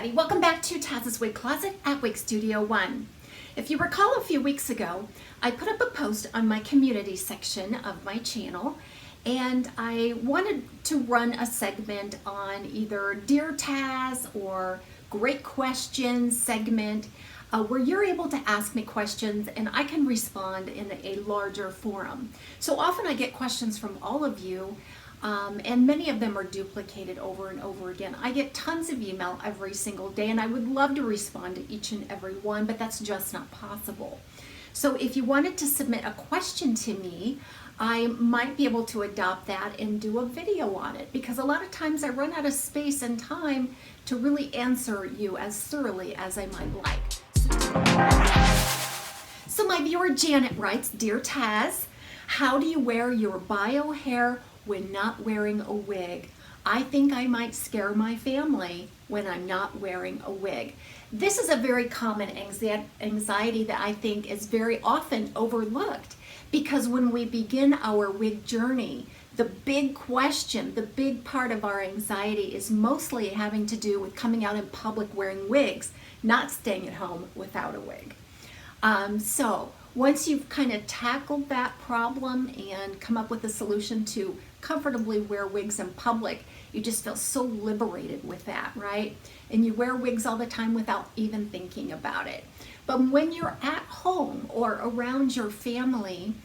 everybody. Welcome back to Taz's Wig Closet at Wig Studio 1. If you recall a few weeks ago, I put up a post on my community section of my channel, and I wanted to run a segment on either Dear Taz or Great Questions segment where you're able to ask me questions and I can respond in a larger forum. So often I get questions from all of you, and many of them are duplicated over and over again. I get tons of email every single day, and I would love to respond to each and every one, but that's just not possible. So if you wanted to submit a question to me, I might be able to adopt that and do a video on it, because a lot of times I run out of space and time to really answer you as thoroughly as I might like. So my viewer Janet writes, Dear Taz, how do you wear your bio hair when not wearing a wig? I think I might scare my family when I'm not wearing a wig. This is a very common anxiety that I think is very often overlooked, because when we begin our wig journey, the big question, the big part of our anxiety is mostly having to do with coming out in public wearing wigs, not staying at home without a wig. So once you've kind of tackled that problem and come up with a solution to comfortably wear wigs in public, you just feel so liberated with that, right? And you wear wigs all the time without even thinking about it. But when you're at home or around your family,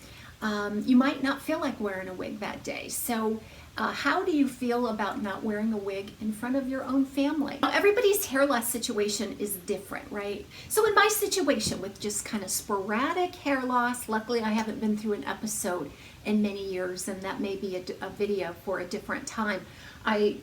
you might not feel like wearing a wig that day. So how do you feel about not wearing a wig in front of your own family? Now, everybody's hair loss situation is different, right? So in my situation with just kind of sporadic hair loss, luckily I haven't been through an episode in many years, and that may be a video for a different time. I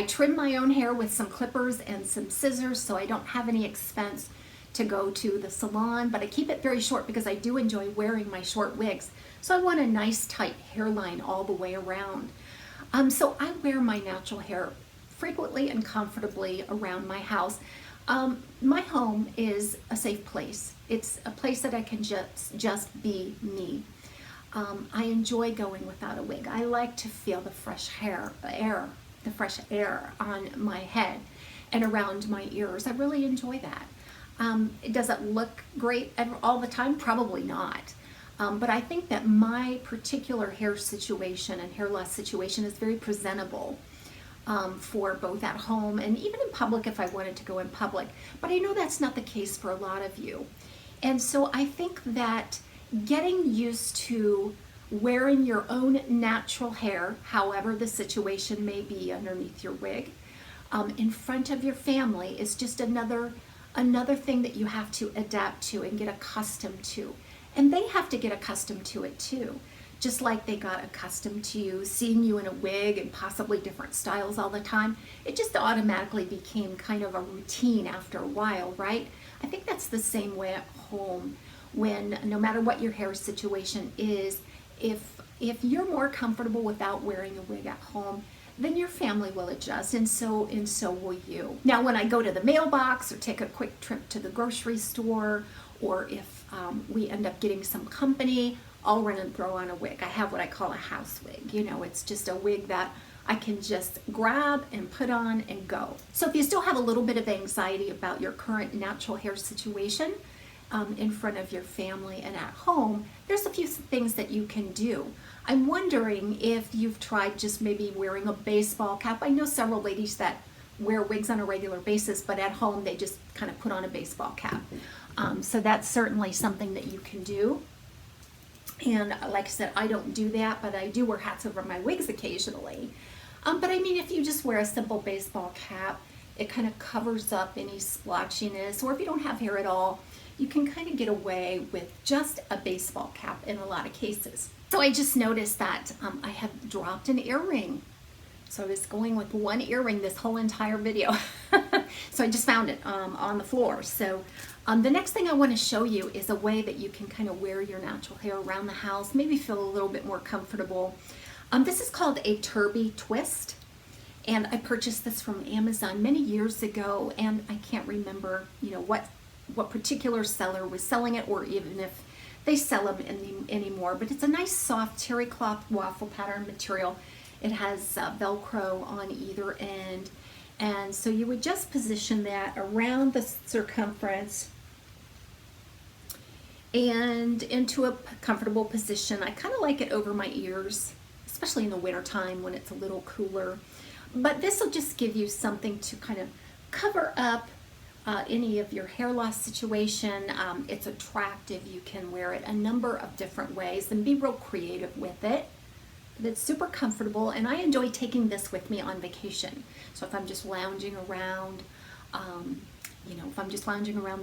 trim my own hair with some clippers and some scissors, so I don't have any expense to go to the salon, but I keep it very short because I do enjoy wearing my short wigs. So I want a nice tight hairline all the way around. So I wear my natural hair frequently and comfortably around my house. My home is a safe place. It's a place that I can just be me. I enjoy going without a wig. I like to feel the fresh air on my head and around my ears. I really enjoy that. Does it look great all the time? Probably not. But I think that my particular hair situation and hair loss situation is very presentable for both at home and even in public if I wanted to go in public. But I know that's not the case for a lot of you. And so I think that getting used to wearing your own natural hair, however the situation may be underneath your wig, in front of your family is just another thing that you have to adapt to and get accustomed to. And they have to get accustomed to it too. Just like they got accustomed to you, seeing you in a wig and possibly different styles all the time. It just automatically became kind of a routine after a while, right? I think that's the same way at home, when no matter what your hair situation is, if you're more comfortable without wearing a wig at home, then your family will adjust, and so will you. Now, when I go to the mailbox or take a quick trip to the grocery store, or if we end up getting some company, I'll run and throw on a wig. I have what I call a house wig. You know, it's just a wig that I can just grab and put on and go. So if you still have a little bit of anxiety about your current natural hair situation in front of your family and at home, there's a few things that you can do. I'm wondering if you've tried just maybe wearing a baseball cap. I know several ladies that wear wigs on a regular basis, but at home they just kind of put on a baseball cap. So that's certainly something that you can do. And like I said, I don't do that, but I do wear hats over my wigs occasionally. But I mean, if you just wear a simple baseball cap, it kind of covers up any splotchiness, or if you don't have hair at all, you can kind of get away with just a baseball cap in a lot of cases. So I just noticed that I have dropped an earring. So I was going with one earring this whole entire video. So I just found it on the floor. So the next thing I want to show you is a way that you can kind of wear your natural hair around the house, maybe feel a little bit more comfortable. This is called a turby twist. And I purchased this from Amazon many years ago, and I can't remember, you know, what particular seller was selling it, or even if they sell them anymore. But it's a nice soft terry cloth waffle pattern material. It has Velcro on either end, And so you would just position that around the circumference and into a comfortable position. I kind of like it over my ears, especially in the winter time when it's a little cooler. But this will just give you something to kind of cover up any of your hair loss situation. It's attractive. You can wear it a number of different ways and be real creative with it. But it's super comfortable, and I enjoy taking this with me on vacation. So if I'm just lounging around, you know, if I'm just lounging around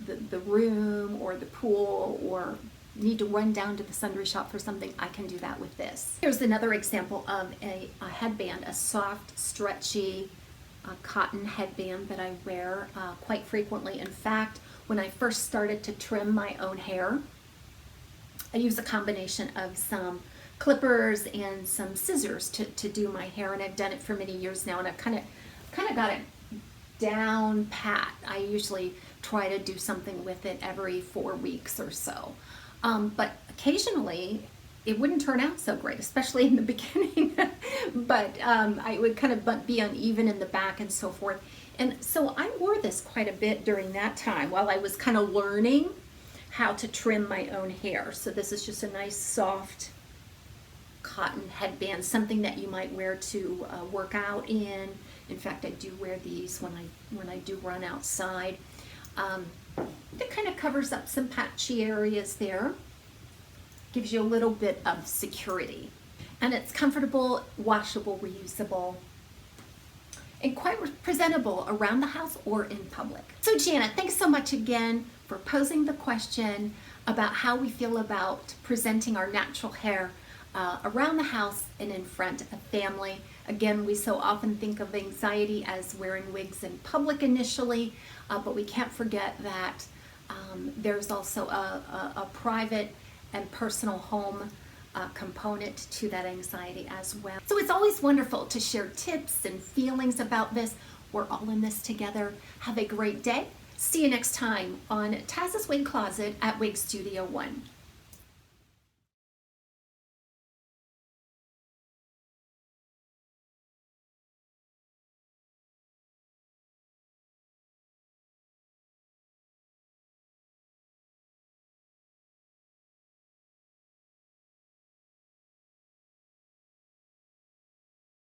the room or the pool, or need to run down to the sundry shop for something, I can do that with this. Here's another example of a headband, a soft, stretchy cotton headband that I wear quite frequently. In fact, when I first started to trim my own hair, I use a combination of some clippers and some scissors to do my hair, and I've done it for many years now, and I've kind of got it down pat. I usually try to do something with it every 4 weeks or so. But occasionally it wouldn't turn out so great, especially in the beginning. But I would kind of be uneven in the back and so forth. And so I wore this quite a bit during that time while I was kind of learning how to trim my own hair. So this is just a nice soft cotton headband, something that you might wear to work out in. In fact, I do wear these when I do run outside. It kind of covers up some patchy areas there. Gives you a little bit of security. And it's comfortable, washable, reusable, and quite presentable around the house or in public. So Janet, thanks so much again for posing the question about how we feel about presenting our natural hair around the house and in front of family. Again, we so often think of anxiety as wearing wigs in public initially, but we can't forget that there's also a private and personal home component to that anxiety as well. So it's always wonderful to share tips and feelings about this. We're all in this together. Have a great day. See you next time on Taz's Wig Closet at Wig Studio 1.